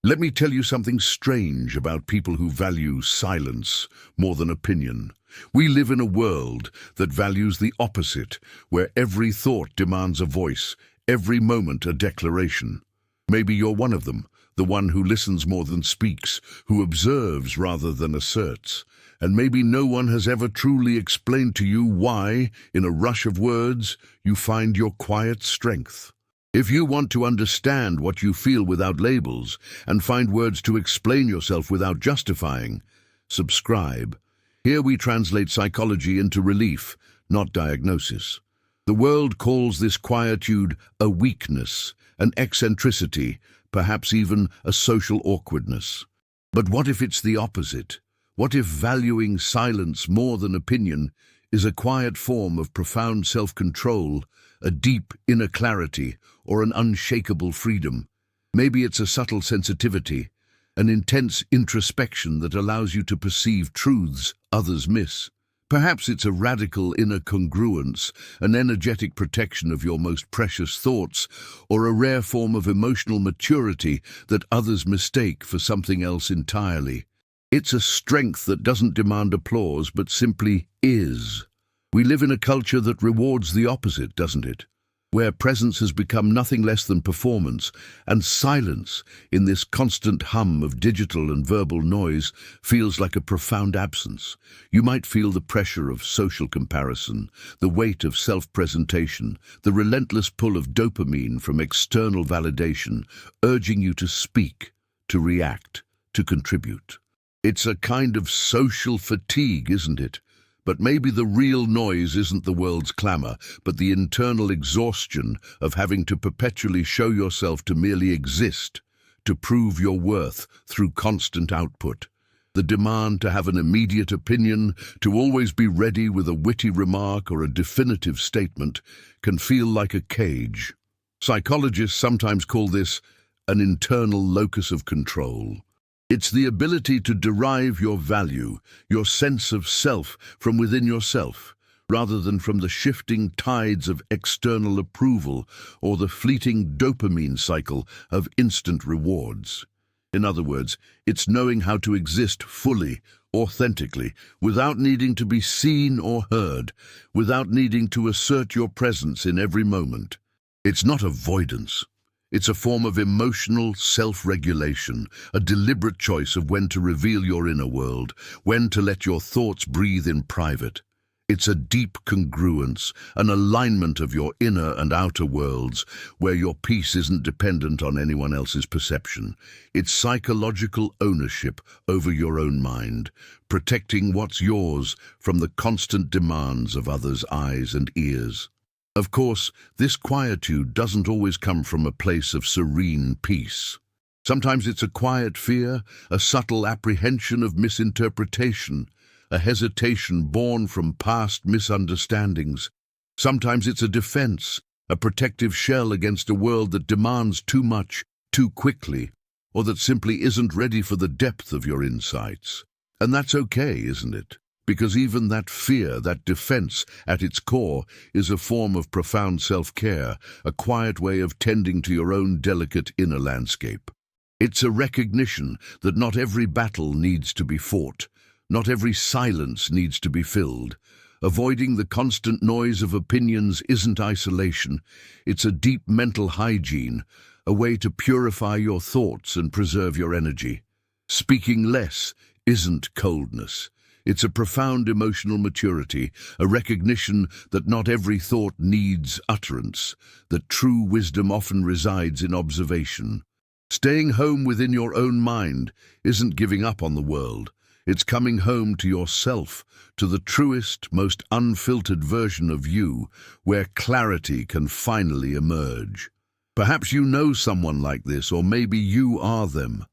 Let me tell you something strange about people who value silence more than opinion. We live in a world that values the opposite, where every thought demands a voice, every moment a declaration. Maybe you're one of them, the one who listens more than speaks, who observes rather than asserts. And maybe no one has ever truly explained to you why, in a rush of words, you find your quiet strength. If you want to understand what you feel without labels and find words to explain yourself without justifying, subscribe. Here we translate psychology into relief, not diagnosis. The world calls this quietude a weakness, an eccentricity, perhaps even a social awkwardness. But what if it's the opposite? What if valuing silence more than opinion is a quiet form of profound self-control, a deep inner clarity, or an unshakable freedom? Maybe it's a subtle sensitivity, an intense introspection that allows you to perceive truths others miss. Perhaps it's a radical inner congruence, an energetic protection of your most precious thoughts, or a rare form of emotional maturity that others mistake for something else entirely. It's a strength that doesn't demand applause but simply is. We live in a culture that rewards the opposite, doesn't it? Where presence has become nothing less than performance, and silence, in this constant hum of digital and verbal noise, feels like a profound absence. You might feel the pressure of social comparison, the weight of self-presentation, the relentless pull of dopamine from external validation, urging you to speak, to react, to contribute. It's a kind of social fatigue, isn't it? But maybe the real noise isn't the world's clamor, but the internal exhaustion of having to perpetually show yourself to merely exist, to prove your worth through constant output. The demand to have an immediate opinion, to always be ready with a witty remark or a definitive statement, can feel like a cage. Psychologists sometimes call this an internal locus of control. It's the ability to derive your value, your sense of self, from within yourself, rather than from the shifting tides of external approval or the fleeting dopamine cycle of instant rewards. In other words, it's knowing how to exist fully, authentically, without needing to be seen or heard, without needing to assert your presence in every moment. It's not avoidance. It's a form of emotional self-regulation, a deliberate choice of when to reveal your inner world, when to let your thoughts breathe in private. It's a deep congruence, an alignment of your inner and outer worlds, where your peace isn't dependent on anyone else's perception. It's psychological ownership over your own mind, protecting what's yours from the constant demands of others' eyes and ears. Of course, this quietude doesn't always come from a place of serene peace. Sometimes it's a quiet fear, a subtle apprehension of misinterpretation, a hesitation born from past misunderstandings. Sometimes it's a defense, a protective shell against a world that demands too much, too quickly, or that simply isn't ready for the depth of your insights. And that's okay, isn't it? Because even that fear, that defense, at its core, is a form of profound self-care, a quiet way of tending to your own delicate inner landscape. It's a recognition that not every battle needs to be fought, not every silence needs to be filled. Avoiding the constant noise of opinions isn't isolation, it's a deep mental hygiene, a way to purify your thoughts and preserve your energy. Speaking less isn't coldness. It's a profound emotional maturity, a recognition that not every thought needs utterance, that true wisdom often resides in observation. Staying home within your own mind isn't giving up on the world. It's coming home to yourself, to the truest, most unfiltered version of you, where clarity can finally emerge. Perhaps you know someone like this, or maybe you are them.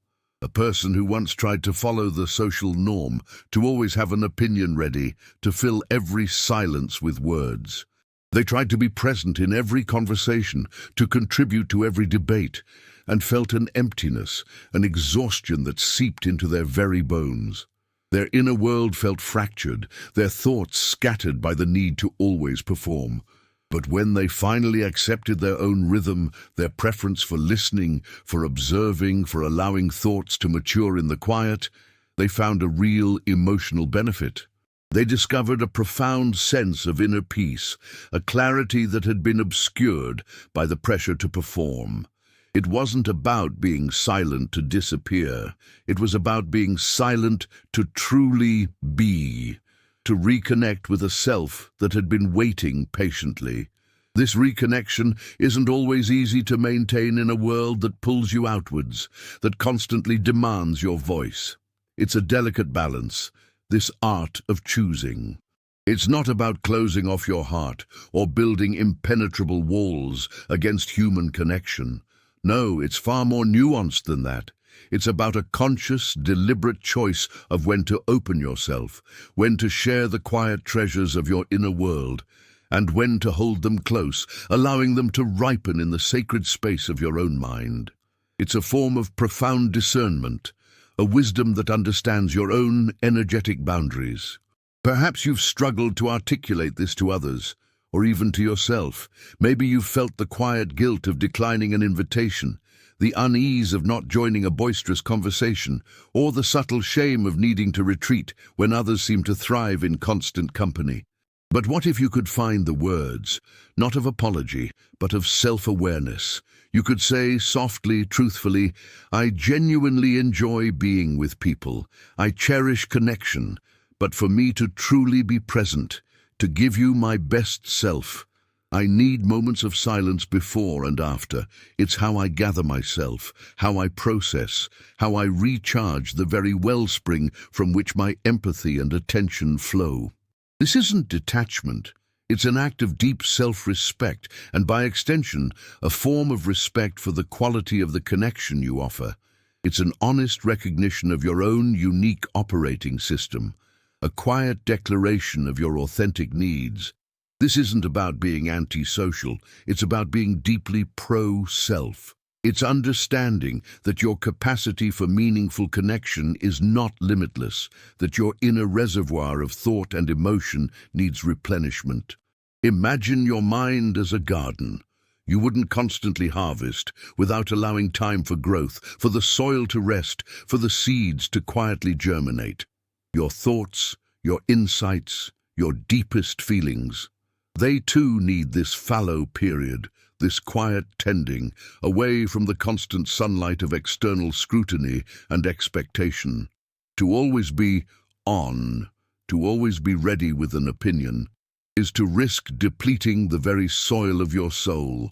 A person who once tried to follow the social norm, to always have an opinion ready, to fill every silence with words. They tried to be present in every conversation, to contribute to every debate, and felt an emptiness, an exhaustion that seeped into their very bones. Their inner world felt fractured, their thoughts scattered by the need to always perform. But when they finally accepted their own rhythm, their preference for listening, for observing, for allowing thoughts to mature in the quiet, they found a real emotional benefit. They discovered a profound sense of inner peace, a clarity that had been obscured by the pressure to perform. It wasn't about being silent to disappear. It was about being silent to truly be, to reconnect with a self that had been waiting patiently. This reconnection isn't always easy to maintain in a world that pulls you outwards, that constantly demands your voice. It's a delicate balance, this art of choosing. It's not about closing off your heart or building impenetrable walls against human connection. No, it's far more nuanced than that. It's about a conscious, deliberate choice of when to open yourself, when to share the quiet treasures of your inner world, and when to hold them close, allowing them to ripen in the sacred space of your own mind. It's a form of profound discernment, a wisdom that understands your own energetic boundaries. Perhaps you've struggled to articulate this to others, or even to yourself. Maybe you've felt the quiet guilt of declining an invitation, the unease of not joining a boisterous conversation, or the subtle shame of needing to retreat when others seem to thrive in constant company. But what if you could find the words, not of apology, but of self-awareness? You could say softly, truthfully, I genuinely enjoy being with people. I cherish connection. But for me to truly be present, to give you my best self, I need moments of silence before and after. It's how I gather myself, how I process, how I recharge the very wellspring from which my empathy and attention flow. This isn't detachment. It's an act of deep self-respect, and by extension, a form of respect for the quality of the connection you offer. It's an honest recognition of your own unique operating system, a quiet declaration of your authentic needs. This isn't about being antisocial, it's about being deeply pro-self. It's understanding that your capacity for meaningful connection is not limitless, that your inner reservoir of thought and emotion needs replenishment. Imagine your mind as a garden. You wouldn't constantly harvest without allowing time for growth, for the soil to rest, for the seeds to quietly germinate. Your thoughts, your insights, your deepest feelings, they too need this fallow period, this quiet tending, away from the constant sunlight of external scrutiny and expectation. To always be on, to always be ready with an opinion, is to risk depleting the very soil of your soul,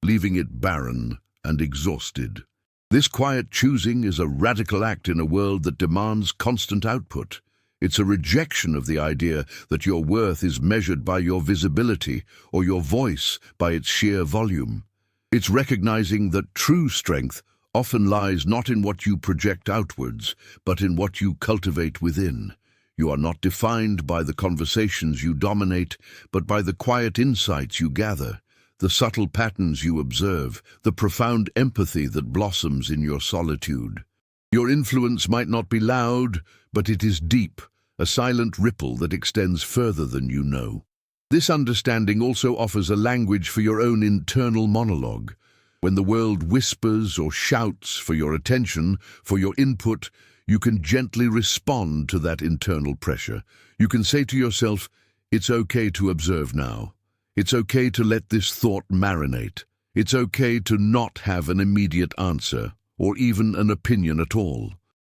leaving it barren and exhausted. This quiet choosing is a radical act in a world that demands constant output. It's a rejection of the idea that your worth is measured by your visibility or your voice by its sheer volume. It's recognizing that true strength often lies not in what you project outwards, but in what you cultivate within. You are not defined by the conversations you dominate, but by the quiet insights you gather, the subtle patterns you observe, the profound empathy that blossoms in your solitude. Your influence might not be loud, but it is deep, a silent ripple that extends further than you know. This understanding also offers a language for your own internal monologue. When the world whispers or shouts for your attention, for your input, you can gently respond to that internal pressure. You can say to yourself, it's okay to observe now. It's okay to let this thought marinate. It's okay to not have an immediate answer, or even an opinion at all.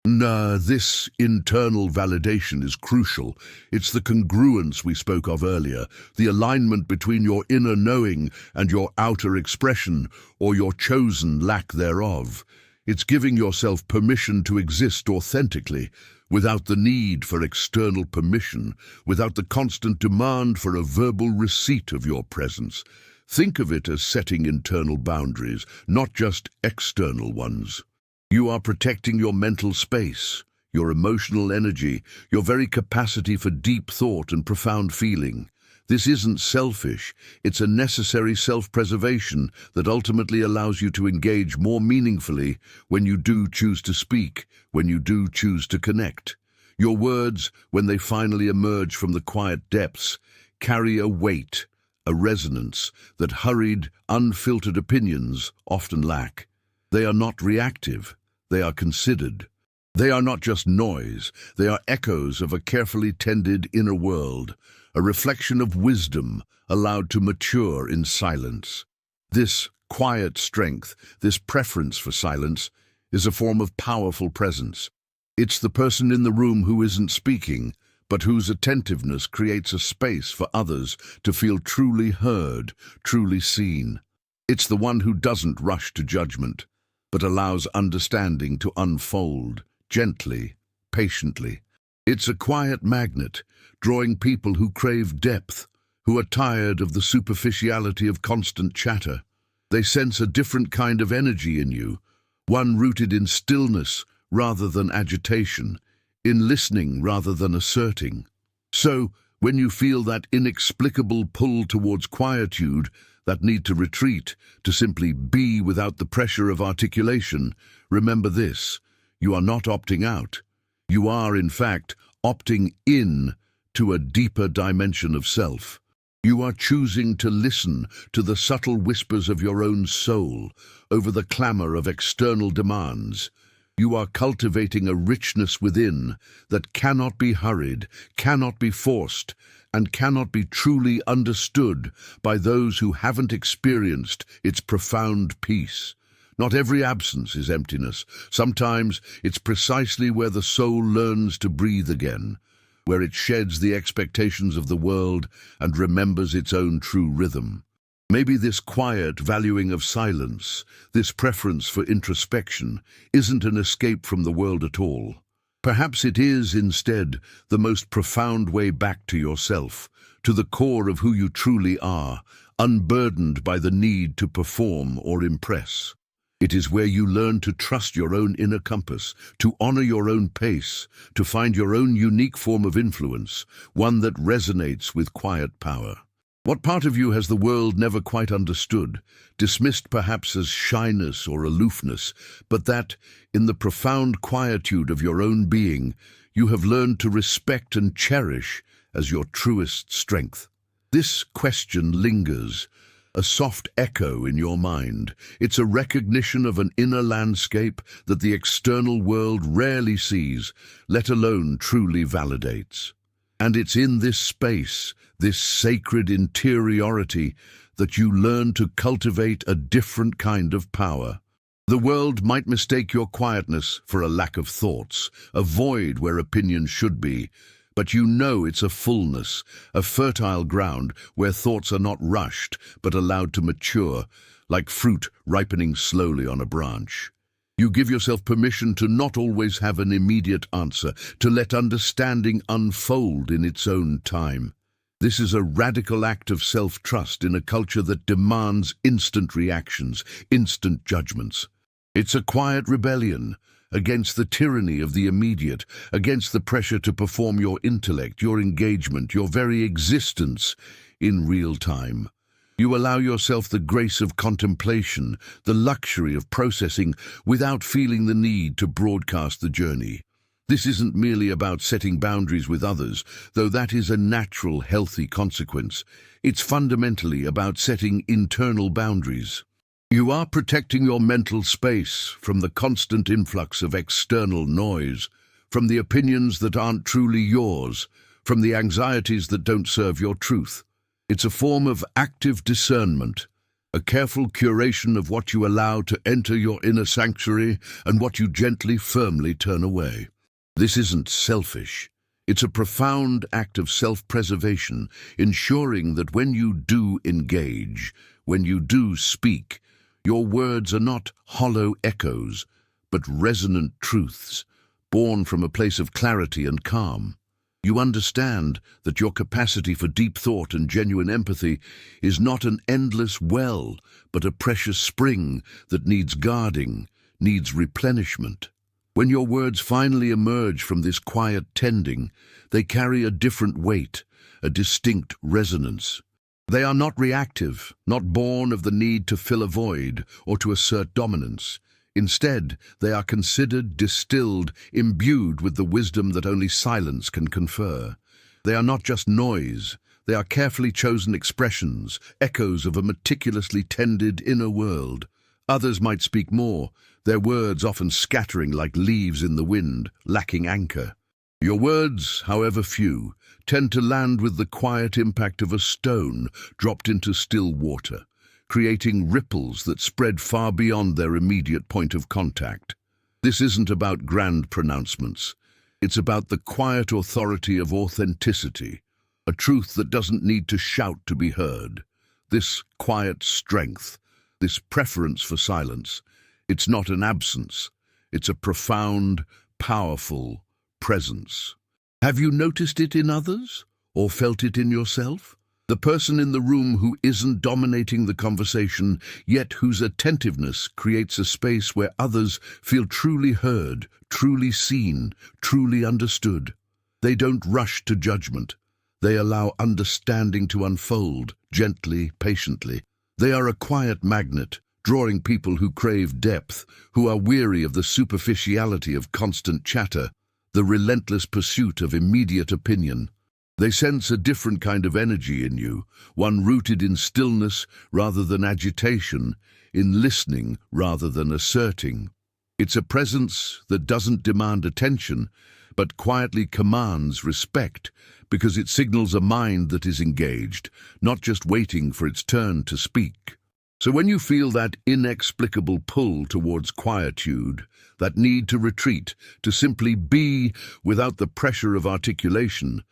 This internal validation is crucial. It's the congruence we spoke of earlier, the alignment between your inner knowing and your outer expression, or your chosen lack thereof. It's giving yourself permission to exist authentically, without the need for external permission, without the constant demand for a verbal receipt of your presence. Think of it as setting internal boundaries, not just external ones. You are protecting your mental space, your emotional energy, your very capacity for deep thought and profound feeling. This isn't selfish, it's a necessary self-preservation that ultimately allows you to engage more meaningfully when you do choose to speak, when you do choose to connect. Your words, when they finally emerge from the quiet depths, carry a weight, a resonance that hurried, unfiltered opinions often lack. They are not reactive, they are considered. They are not just noise, they are echoes of a carefully tended inner world, a reflection of wisdom allowed to mature in silence. This quiet strength, this preference for silence, is a form of powerful presence. It's the person in the room who isn't speaking, but whose attentiveness creates a space for others to feel truly heard, truly seen. It's the one who doesn't rush to judgment, but allows understanding to unfold, gently, patiently. It's a quiet magnet, drawing people who crave depth, who are tired of the superficiality of constant chatter. They sense a different kind of energy in you, one rooted in stillness rather than agitation, in listening rather than asserting. So, when you feel that inexplicable pull towards quietude, that need to retreat, to simply be without the pressure of articulation, remember this: you are not opting out. You are, in fact, opting in to a deeper dimension of self. You are choosing to listen to the subtle whispers of your own soul over the clamor of external demands. You are cultivating a richness within that cannot be hurried, cannot be forced, and cannot be truly understood by those who haven't experienced its profound peace. Not every absence is emptiness. Sometimes it's precisely where the soul learns to breathe again, where it sheds the expectations of the world and remembers its own true rhythm. Maybe this quiet valuing of silence, this preference for introspection, isn't an escape from the world at all. Perhaps it is, instead, the most profound way back to yourself, to the core of who you truly are, unburdened by the need to perform or impress. It is where you learn to trust your own inner compass, to honor your own pace, to find your own unique form of influence, one that resonates with quiet power. What part of you has the world never quite understood, dismissed perhaps as shyness or aloofness, but that, in the profound quietude of your own being, you have learned to respect and cherish as your truest strength? This question lingers, a soft echo in your mind. It's a recognition of an inner landscape that the external world rarely sees, let alone truly validates. And it's in this space, this sacred interiority, that you learn to cultivate a different kind of power. The world might mistake your quietness for a lack of thoughts, a void where opinion should be, but you know it's a fullness, a fertile ground where thoughts are not rushed but allowed to mature, like fruit ripening slowly on a branch. You give yourself permission to not always have an immediate answer, to let understanding unfold in its own time. This is a radical act of self-trust in a culture that demands instant reactions, instant judgments. It's a quiet rebellion against the tyranny of the immediate, against the pressure to perform your intellect, your engagement, your very existence in real time. You allow yourself the grace of contemplation, the luxury of processing without feeling the need to broadcast the journey. This isn't merely about setting boundaries with others, though that is a natural, healthy consequence. It's fundamentally about setting internal boundaries. You are protecting your mental space from the constant influx of external noise, from the opinions that aren't truly yours, from the anxieties that don't serve your truth. It's a form of active discernment, a careful curation of what you allow to enter your inner sanctuary and what you gently, firmly turn away. This isn't selfish. It's a profound act of self-preservation, ensuring that when you do engage, when you do speak, your words are not hollow echoes, but resonant truths, born from a place of clarity and calm. You understand that your capacity for deep thought and genuine empathy is not an endless well, but a precious spring that needs guarding, needs replenishment. When your words finally emerge from this quiet tending, they carry a different weight, a distinct resonance. They are not reactive, not born of the need to fill a void or to assert dominance. Instead, they are considered, distilled, imbued with the wisdom that only silence can confer. They are not just noise, They are carefully chosen expressions, echoes of a meticulously tended inner world. Others might speak more, their words often scattering like leaves in the wind, lacking anchor. Your words, however few, tend to land with the quiet impact of a stone dropped into still water, creating ripples that spread far beyond their immediate point of contact. This isn't about grand pronouncements. It's about the quiet authority of authenticity, a truth that doesn't need to shout to be heard. This quiet strength, this preference for silence, it's not an absence. It's a profound, powerful presence. Have you noticed it in others, or felt it in yourself? The person in the room who isn't dominating the conversation, yet whose attentiveness creates a space where others feel truly heard, truly seen, truly understood. They don't rush to judgment. They allow understanding to unfold, gently, patiently. They are a quiet magnet, drawing people who crave depth, who are weary of the superficiality of constant chatter, the relentless pursuit of immediate opinion. They sense a different kind of energy in you, one rooted in stillness rather than agitation, in listening rather than asserting. It's a presence that doesn't demand attention, but quietly commands respect, because it signals a mind that is engaged, not just waiting for its turn to speak. So when you feel that inexplicable pull towards quietude, that need to retreat, to simply be without the pressure of articulation,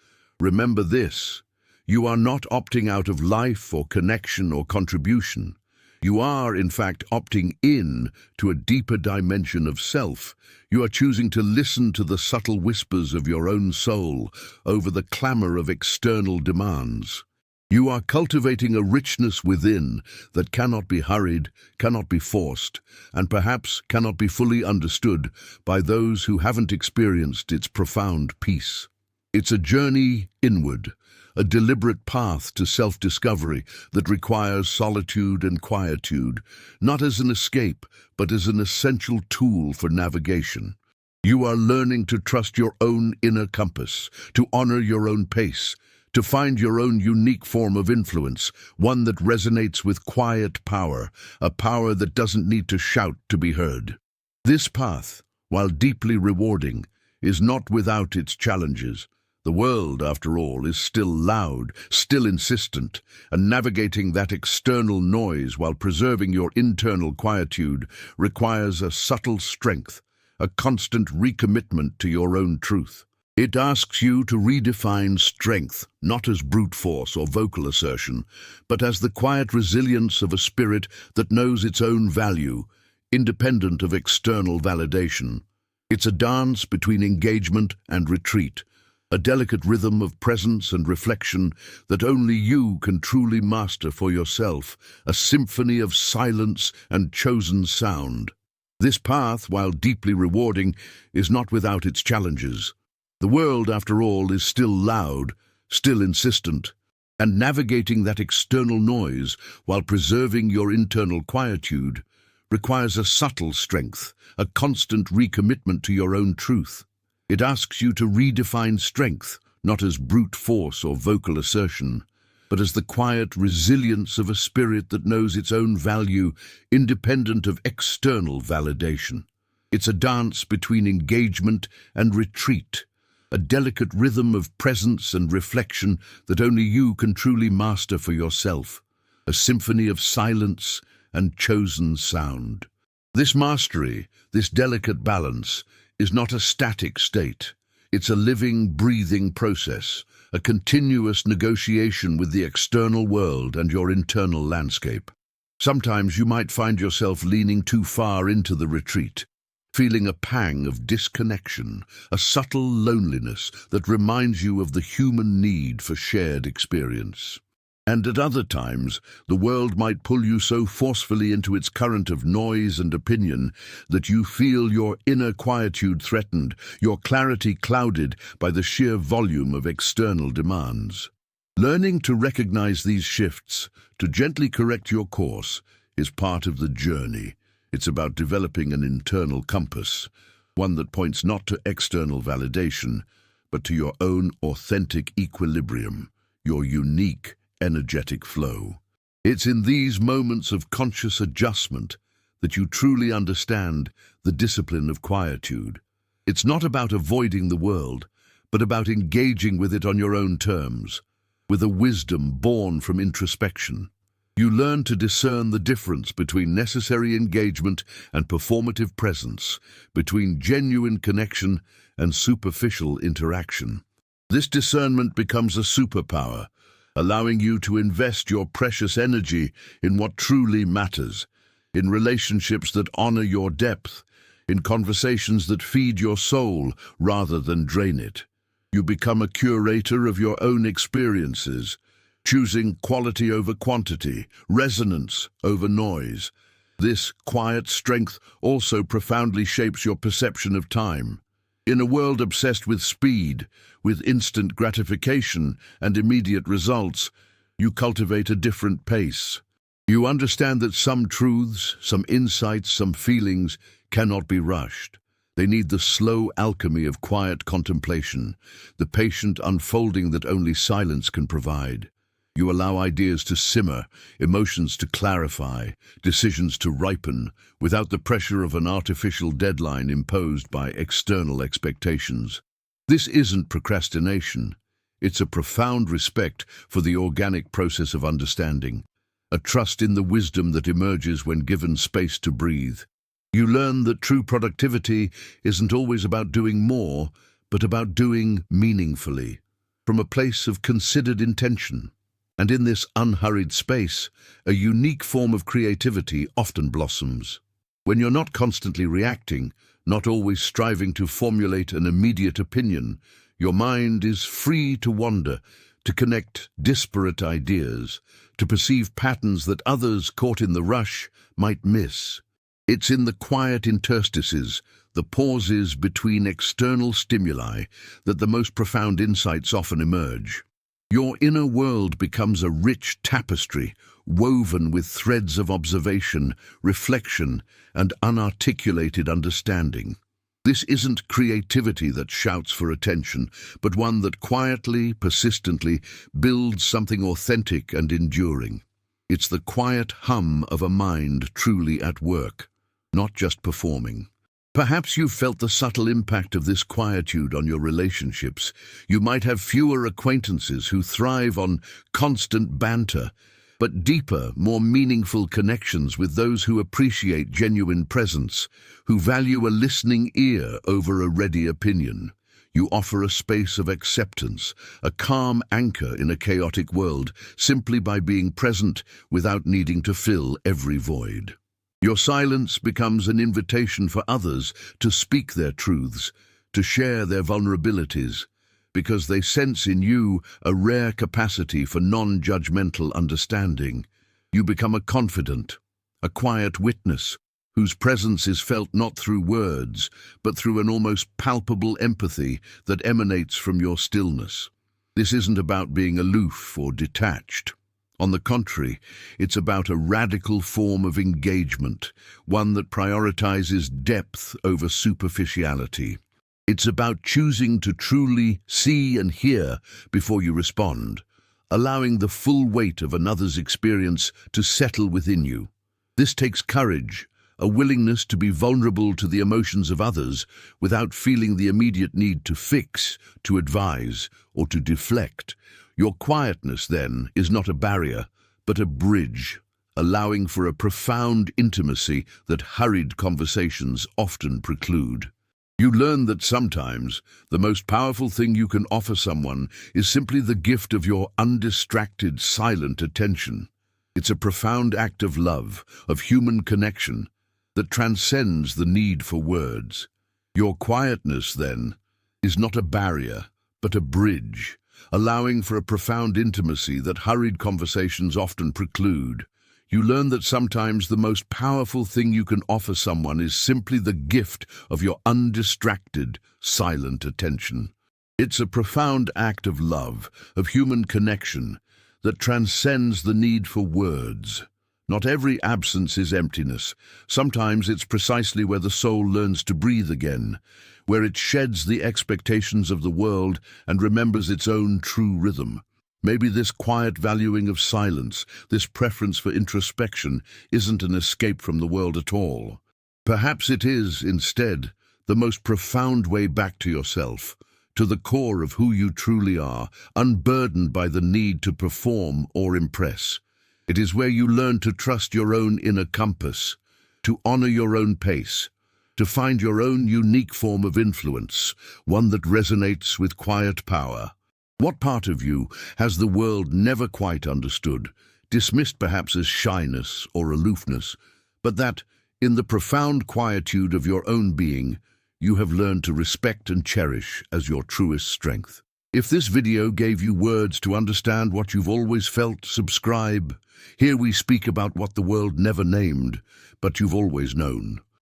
remember this: you are not opting out of life or connection or contribution. You are, in fact, opting in to a deeper dimension of self. You are choosing to listen to the subtle whispers of your own soul over the clamor of external demands. You are cultivating a richness within that cannot be hurried, cannot be forced, and perhaps cannot be fully understood by those who haven't experienced its profound peace. It's a journey inward, a deliberate path to self-discovery that requires solitude and quietude, not as an escape, but as an essential tool for navigation. You are learning to trust your own inner compass, to honor your own pace, to find your own unique form of influence, one that resonates with quiet power, a power that doesn't need to shout to be heard. This path, while deeply rewarding, is not without its challenges. The world, after all, is still loud, still insistent, and navigating that external noise while preserving your internal quietude requires a subtle strength, a constant recommitment to your own truth. It asks you to redefine strength, not as brute force or vocal assertion, but as the quiet resilience of a spirit that knows its own value, independent of external validation. It's a dance between engagement and retreat, a delicate rhythm of presence and reflection that only you can truly master for yourself, a symphony of silence and chosen sound. This path, while deeply rewarding, is not without its challenges. The world, after all, is still loud, still insistent, and navigating that external noise while preserving your internal quietude requires a subtle strength, a constant recommitment to your own truth. It asks you to redefine strength, not as brute force or vocal assertion, but as the quiet resilience of a spirit that knows its own value, independent of external validation. It's a dance between engagement and retreat, a delicate rhythm of presence and reflection that only you can truly master for yourself, a symphony of silence and chosen sound. This mastery, this delicate balance, is not a static state. It's a living, breathing process, a continuous negotiation with the external world and your internal landscape. Sometimes you might find yourself leaning too far into the retreat, feeling a pang of disconnection, a subtle loneliness that reminds you of the human need for shared experience. And at other times, the world might pull you so forcefully into its current of noise and opinion that you feel your inner quietude threatened, your clarity clouded by the sheer volume of external demands. Learning to recognize these shifts, to gently correct your course, is part of the journey. It's about developing an internal compass, one that points not to external validation, but to your own authentic equilibrium, your unique, energetic flow. It's in these moments of conscious adjustment that you truly understand the discipline of quietude. It's not about avoiding the world, but about engaging with it on your own terms, with a wisdom born from introspection. You learn to discern the difference between necessary engagement and performative presence, between genuine connection and superficial interaction. This discernment becomes a superpower, allowing you to invest your precious energy in what truly matters, in relationships that honor your depth, in conversations that feed your soul rather than drain it. You become a curator of your own experiences, choosing quality over quantity, resonance over noise. This quiet strength also profoundly shapes your perception of time. In a world obsessed with speed, with instant gratification and immediate results, you cultivate a different pace. You understand that some truths, some insights, some feelings cannot be rushed. They need the slow alchemy of quiet contemplation, the patient unfolding that only silence can provide. You allow ideas to simmer, emotions to clarify, decisions to ripen, without the pressure of an artificial deadline imposed by external expectations. This isn't procrastination. It's a profound respect for the organic process of understanding, a trust in the wisdom that emerges when given space to breathe. You learn that true productivity isn't always about doing more, but about doing meaningfully, from a place of considered intention. And in this unhurried space, a unique form of creativity often blossoms. When you're not constantly reacting, not always striving to formulate an immediate opinion, your mind is free to wander, to connect disparate ideas, to perceive patterns that others caught in the rush might miss. It's in the quiet interstices, the pauses between external stimuli, that the most profound insights often emerge. Your inner world becomes a rich tapestry, woven with threads of observation, reflection, and unarticulated understanding. This isn't creativity that shouts for attention, but one that quietly, persistently builds something authentic and enduring. It's the quiet hum of a mind truly at work, not just performing. Perhaps you've felt the subtle impact of this quietude on your relationships. You might have fewer acquaintances who thrive on constant banter, but deeper, more meaningful connections with those who appreciate genuine presence, who value a listening ear over a ready opinion. You offer a space of acceptance, a calm anchor in a chaotic world, simply by being present without needing to fill every void. Your silence becomes an invitation for others to speak their truths, to share their vulnerabilities, because they sense in you a rare capacity for non-judgmental understanding. You become a confidant, a quiet witness, whose presence is felt not through words, but through an almost palpable empathy that emanates from your stillness. This isn't about being aloof or detached. On the contrary, it's about a radical form of engagement, one that prioritizes depth over superficiality. It's about choosing to truly see and hear before you respond, allowing the full weight of another's experience to settle within you. This takes courage, a willingness to be vulnerable to the emotions of others without feeling the immediate need to fix, to advise, or to deflect. Your quietness, then, is not a barrier, but a bridge, allowing for a profound intimacy that hurried conversations often preclude. You learn that sometimes the most powerful thing you can offer someone is simply the gift of your undistracted, silent attention. It's a profound act of love, of human connection, that transcends the need for words. Your quietness, then, is not a barrier, but a bridge, allowing for a profound intimacy that hurried conversations often preclude. You learn that sometimes the most powerful thing you can offer someone is simply the gift of your undistracted, silent attention. It's a profound act of love, of human connection, that transcends the need for words. Not every absence is emptiness. Sometimes it's precisely where the soul learns to breathe again, where it sheds the expectations of the world and remembers its own true rhythm. Maybe this quiet valuing of silence, this preference for introspection, isn't an escape from the world at all. Perhaps it is, instead, the most profound way back to yourself, to the core of who you truly are, unburdened by the need to perform or impress. It is where you learn to trust your own inner compass, to honor your own pace, to find your own unique form of influence, one that resonates with quiet power. What part of you has the world never quite understood, dismissed perhaps as shyness or aloofness, but that, in the profound quietude of your own being, you have learned to respect and cherish as your truest strength? If this video gave you words to understand what you've always felt, subscribe. Here we speak about what the world never named, but you've always known.